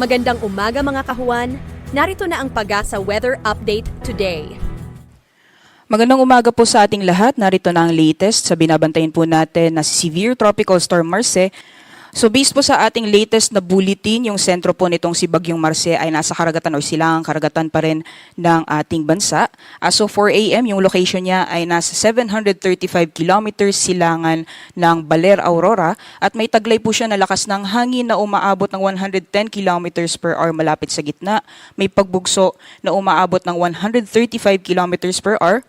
Magandang umaga mga kahuan. Narito na ang Pag-asa Weather Update today. Magandang umaga po sa ating lahat. Narito na ang latest sa binabantayan po natin na Severe Tropical Storm Marce. So based po sa ating latest na bulletin, yung sentro po nitong si Bagyong Marce ay nasa karagatan o silangang karagatan pa rin ng ating bansa. As of 4 a.m., yung location niya ay nasa 735 kilometers silangan ng Baler, Aurora at may taglay po siya na lakas ng hangin na umaabot ng 110 kilometers per hour malapit sa gitna. May pagbugso na umaabot ng 135 kilometers per hour.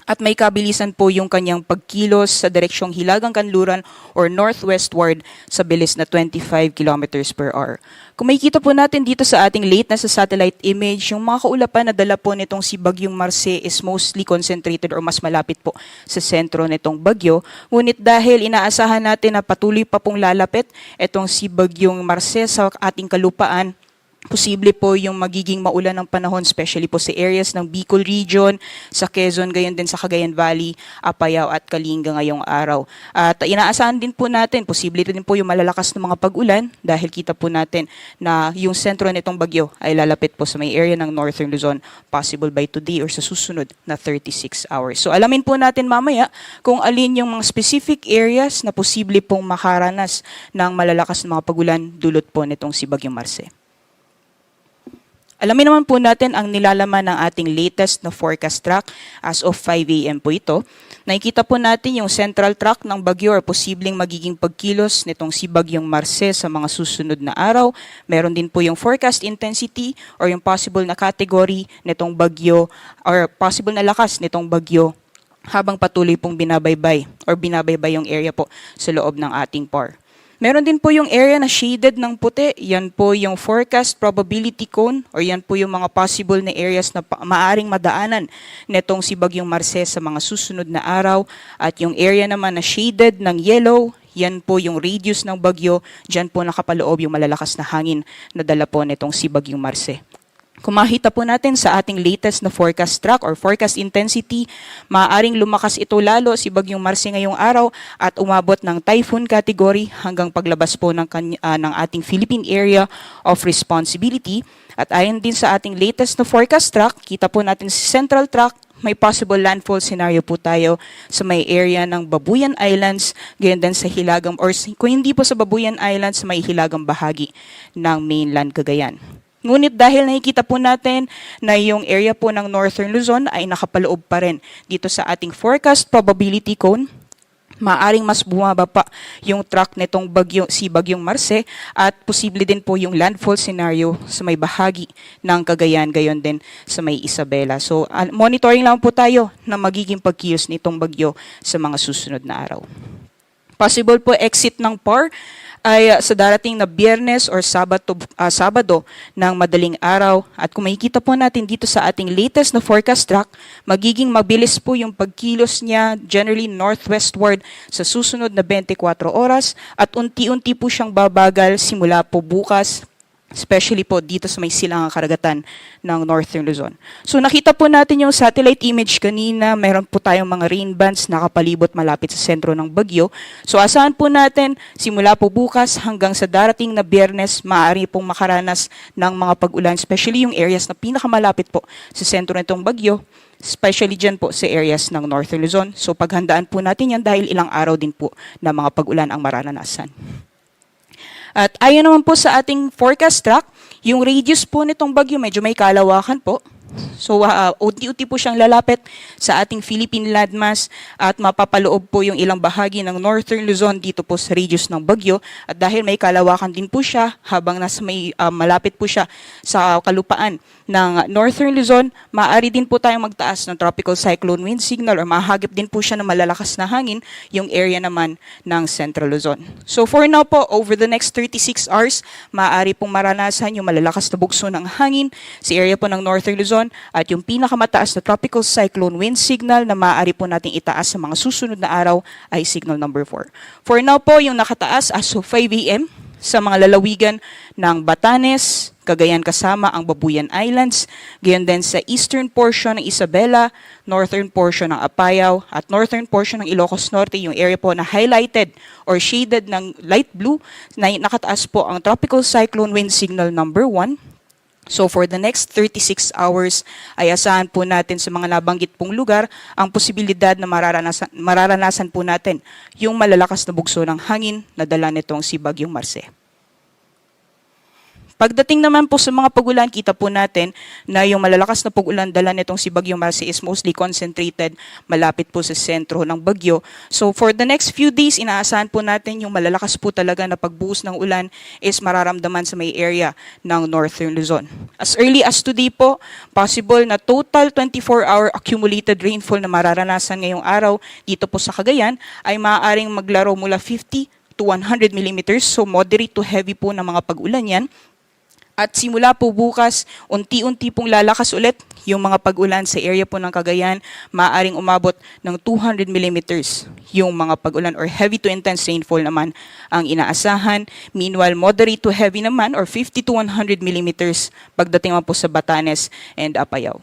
At may kabilisan po yung kanyang pagkilos sa direksyong Hilagang Kanluran or northwestward sa bilis na 25 kilometers per hour. Kung makikita po natin dito sa ating late na sa satellite image, yung mga kaulapan na dala po nitong si Bagyong Marce is mostly concentrated or mas malapit po sa sentro nitong bagyo. Ngunit dahil inaasahan natin na patuloy pa pong lalapit itong si Bagyong Marce sa ating kalupaan, posible po yung magiging maulan ng panahon, especially po sa areas ng Bicol Region, sa Quezon, gayon din sa Cagayan Valley, Apayao at Kalinga ngayong araw. At inaasahan din po natin, posible din po yung malalakas na mga pag-ulan dahil kita po natin na yung sentro nitong bagyo ay lalapit po sa may area ng Northern Luzon, possible by today or sa susunod na 36 hours. So alamin po natin mamaya kung alin yung mga specific areas na posible pong makaranas ng malalakas na mga pag-ulan dulot po nitong si Bagyong Marce. Alamin naman po natin ang nilalaman ng ating latest na forecast track as of 5 a.m. po ito. Nakikita po natin yung central track ng bagyo or posibleng magiging pagkilos nitong si Bagyong Marce sa mga susunod na araw. Meron din po yung forecast intensity or yung possible na category nitong bagyo or possible na lakas nitong bagyo habang patuloy pong binabaybay yung area po sa loob ng ating PAR. Meron din po yung area na shaded ng puti. Yan po yung forecast probability cone or yan po yung mga possible na areas na maaring madaanan netong si Bagyong Marce sa mga susunod na araw. At yung area naman na shaded ng yellow, yan po yung radius ng bagyo. Diyan po nakapaloob yung malalakas na hangin na dala po netong si Bagyong Marce. Kung makita po natin sa ating latest na forecast track or forecast intensity, maaaring lumakas ito lalo si Bagyong Marce ngayong araw at umabot ng typhoon category hanggang paglabas po ng ating Philippine Area of Responsibility. At ayon din sa ating latest na forecast track, kita po natin sa Central Track, may possible landfall scenario po tayo sa may area ng Babuyan Islands, gayon din sa hilagang, or kung hindi po sa Babuyan Islands, sa may hilagang bahagi ng mainland Cagayan. Ngunit dahil nakikita po natin na yung area po ng Northern Luzon ay nakapaloob pa rin dito sa ating forecast probability cone, maaring mas bumaba pa yung track nitong si Bagyong Marce at posible din po yung landfall scenario sa may bahagi ng Cagayan, gayon din sa may Isabela. So monitoring lang po tayo na magiging pagkilos nitong bagyo sa mga susunod na araw. Possible po exit ng PAR ay sa darating na Biyernes or Sabado ng madaling araw. At kung makikita po natin dito sa ating latest na forecast track, magiging mabilis po yung pagkilos niya generally northwestward sa susunod na 24 oras at unti-unti po siyang babagal simula po bukas, especially po dito sa may silangang karagatan ng Northern Luzon. So nakita po natin yung satellite image kanina, meron po tayong mga rain bands nakapalibot malapit sa sentro ng bagyo. So asahan po natin, simula po bukas hanggang sa darating na Biyernes, maaari pong makaranas ng mga pag-ulan, especially yung areas na pinakamalapit po sa sentro nitong bagyo, especially dyan po sa areas ng Northern Luzon. So paghandaan po natin yan dahil ilang araw din po na mga pag-ulan ang mararanasan. At ayon naman po sa ating forecast track, yung radius po nitong bagyo medyo may kalawakan po. So unti-unti po siyang lalapit sa ating Philippine landmass at mapapaloob po yung ilang bahagi ng Northern Luzon dito po sa radius ng bagyo. At dahil may kalawakan din po siya habang nasa may malapit po siya sa kalupaan ng Northern Luzon, maaari din po tayong magtaas ng tropical cyclone wind signal or mahagip din po siya ng malalakas na hangin yung area naman ng Central Luzon. So for now po, over the next 36 hours, maaari pong maranasan yung malalakas na bugso ng hangin sa area po ng Northern Luzon at yung pinakamataas na tropical cyclone wind signal na maaari po nating itaas sa mga susunod na araw ay signal number 4. For now po, yung nakataas as of 5 a.m. sa mga lalawigan ng Batanes, Cagayan kasama ang Babuyan Islands, gayon din sa eastern portion ng Isabela, northern portion ng Apayao, at northern portion ng Ilocos Norte, yung area po na highlighted or shaded ng light blue, na nakataas po ang Tropical Cyclone Wind Signal number 1. So for the next 36 hours ay asahan po natin sa mga nabanggit pong lugar ang posibilidad na mararanasan po natin yung malalakas na bugso ng hangin na dala nitong si Bagyong Marce. Pagdating naman po sa mga pag-ulan, kita po natin na yung malalakas na pag-ulan dala nitong si Bagyong Marce is mostly concentrated malapit po sa sentro ng bagyo. So for the next few days, inaasahan po natin yung malalakas po talaga na pagbuhos ng ulan is mararamdaman sa may area ng Northern Luzon. As early as today po, possible na total 24-hour accumulated rainfall na mararanasan ngayong araw dito po sa Cagayan ay maaaring maglaro mula 50 to 100 millimeters. So moderate to heavy po ng mga pag-ulan yan. At simula po bukas, unti-unti pong lalakas ulit yung mga pag-ulan sa area po ng Cagayan, maaaring umabot ng 200 millimeters yung mga pag-ulan or heavy to intense rainfall naman ang inaasahan. Meanwhile, moderate to heavy naman or 50 to 100 millimeters pagdating naman po sa Batanes and Apayao.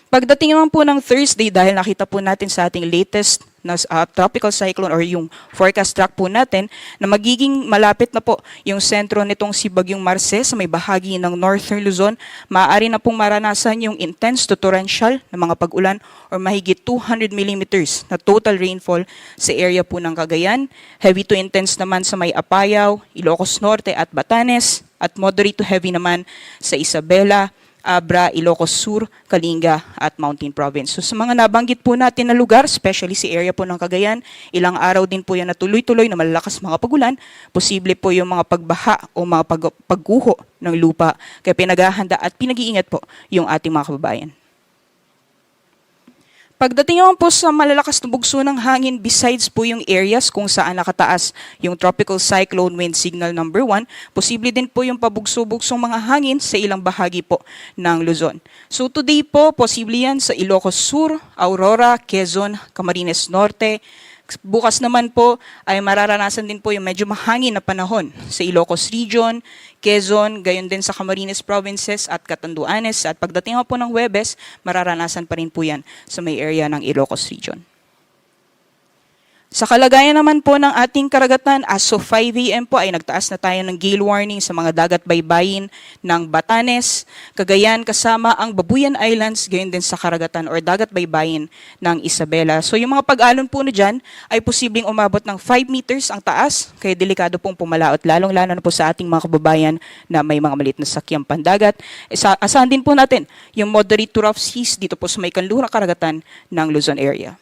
Pagdating naman po ng Thursday, dahil nakita po natin sa ating latest na tropical cyclone or yung forecast track po natin na magiging malapit na po yung sentro nitong si Bagyong Marce sa may bahagi ng Northern Luzon, maaari na pong maranasan yung intense to torrential na mga pag-ulan or mahigit 200 millimeters na total rainfall sa area po ng Cagayan, heavy to intense naman sa may Apayao, Ilocos Norte at Batanes, at moderate to heavy naman sa Isabela, Abra, Ilocos Sur, Kalinga at Mountain Province. So sa mga nabanggit po natin na lugar, especially sa area po ng Cagayan, ilang araw din po yan na tuloy-tuloy na malalakas mga pagulan, posible po yung mga pagbaha o mga pagguho ng lupa. Kaya pinaghahanda at pinag-iingat po yung ating mga kababayan. Pagdating naman po sa malalakas na bugso ng hangin, besides po yung areas kung saan nakataas yung Tropical Cyclone Wind Signal number 1, posible din po yung pabugso-bugsong mga hangin sa ilang bahagi po ng Luzon. So today po, posible yan sa Ilocos Sur, Aurora, Quezon, Camarines Norte. Bukas naman po ay mararanasan din po yung medyo mahangin na panahon sa Ilocos Region, Quezon, gayon din sa Camarines Provinces at Catanduanes. At pagdating po ng Huwebes, mararanasan pa rin po yan sa may area ng Ilocos Region. Sa kalagayan naman po ng ating karagatan, as of 5 a.m. po ay nagtaas na tayo ng gale warning sa mga dagat baybayin ng Batanes, Cagayan kasama ang Babuyan Islands, gayon din sa karagatan or dagat baybayin ng Isabela. So yung mga pag-alon po na dyan ay posibleng umabot ng 5 meters ang taas, kaya delikado pong pumalaot, lalong-lalo na po sa ating mga kababayan na may mga maliit na sakyang pandagat. Asahan din po natin yung moderate to rough seas dito po sa may kanlurang karagatan ng Luzon area.